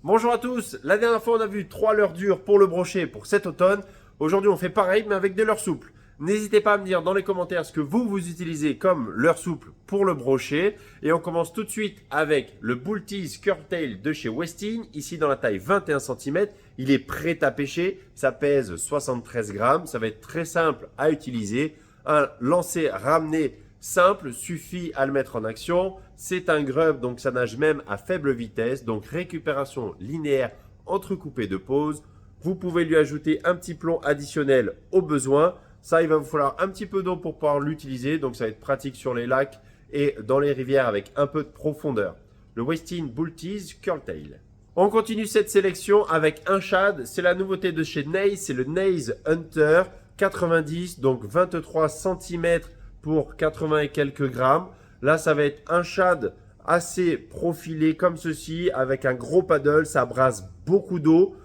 Bonjour à tous, la dernière fois on a vu 3 leurres dures pour le brochet pour cet automne. Aujourd'hui on fait pareil mais avec des leurres souples. N'hésitez pas à me dire dans les commentaires ce que vous utilisez comme leurre souple pour le brochet. Et on commence tout de suite avec le Bull Tease Curtail de chez Westin, ici dans la taille 21 cm. Il est prêt à pêcher, ça pèse 73 grammes, ça va être très simple à utiliser. Un lancer ramené simple, suffit à le mettre en action. C'est un grub, donc ça nage même à faible vitesse, donc récupération linéaire entrecoupée de pauses. Vous pouvez lui ajouter un petit plomb additionnel au besoin. Ça, il va vous falloir un petit peu d'eau pour pouvoir l'utiliser, donc ça va être pratique sur les lacs et dans les rivières avec un peu de profondeur. Le Westin Bull Tease Curtail. On continue cette sélection avec un shad, c'est la nouveauté de chez Naze, c'est le Naze Hunter 90, donc 23 cm pour 80 et quelques grammes. Là, ça va être un shad assez profilé comme ceci, avec un gros paddle, ça brasse beaucoup d'eau.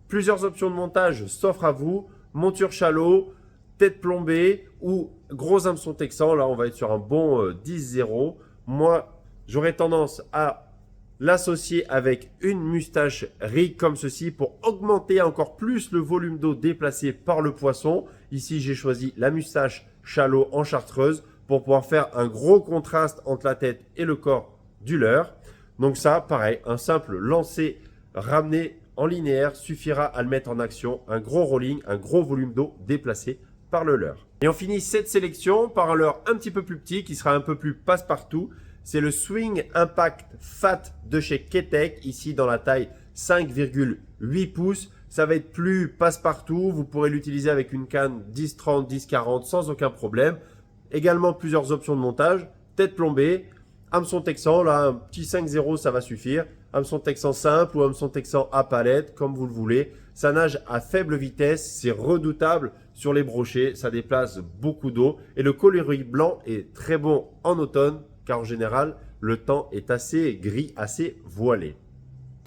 Plusieurs options de montage s'offrent à vous, monture shallow, tête plombée ou gros hameçon texan. Là, on va être sur un bon 10-0. Moi, j'aurais tendance à l'associer avec une moustache rig comme ceci pour augmenter encore plus le volume d'eau déplacé par le poisson. Ici, j'ai choisi la moustache shallow en chartreuse pour pouvoir faire un gros contraste entre la tête et le corps du leurre. Donc ça, pareil, un simple lancer ramené en linéaire suffira à le mettre en action. Un gros rolling, un gros volume d'eau déplacé par le leurre. Et on finit cette sélection par un leurre un petit peu plus petit qui sera un peu plus passe-partout. C'est le Swing Impact Fat de chez Keitech, ici dans la taille 5,8 pouces. Ça va être plus passe-partout. Vous pourrez l'utiliser avec une canne 10-30, 10-40 sans aucun problème. Également plusieurs options de montage. Tête plombée, hameçon texan, là un petit 5-0 ça va suffire. Hameçon texan simple ou hameçon texan à palette, comme vous le voulez. Ça nage à faible vitesse, c'est redoutable sur les brochets, ça déplace beaucoup d'eau. Et le coloris blanc est très bon en automne, car en général, le temps est assez gris, assez voilé.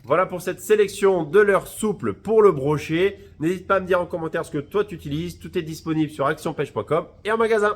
Voilà pour cette sélection de leurres souples pour le brochet. N'hésite pas à me dire en commentaire ce que toi tu utilises. Tout est disponible sur actionpêche.com et en magasin.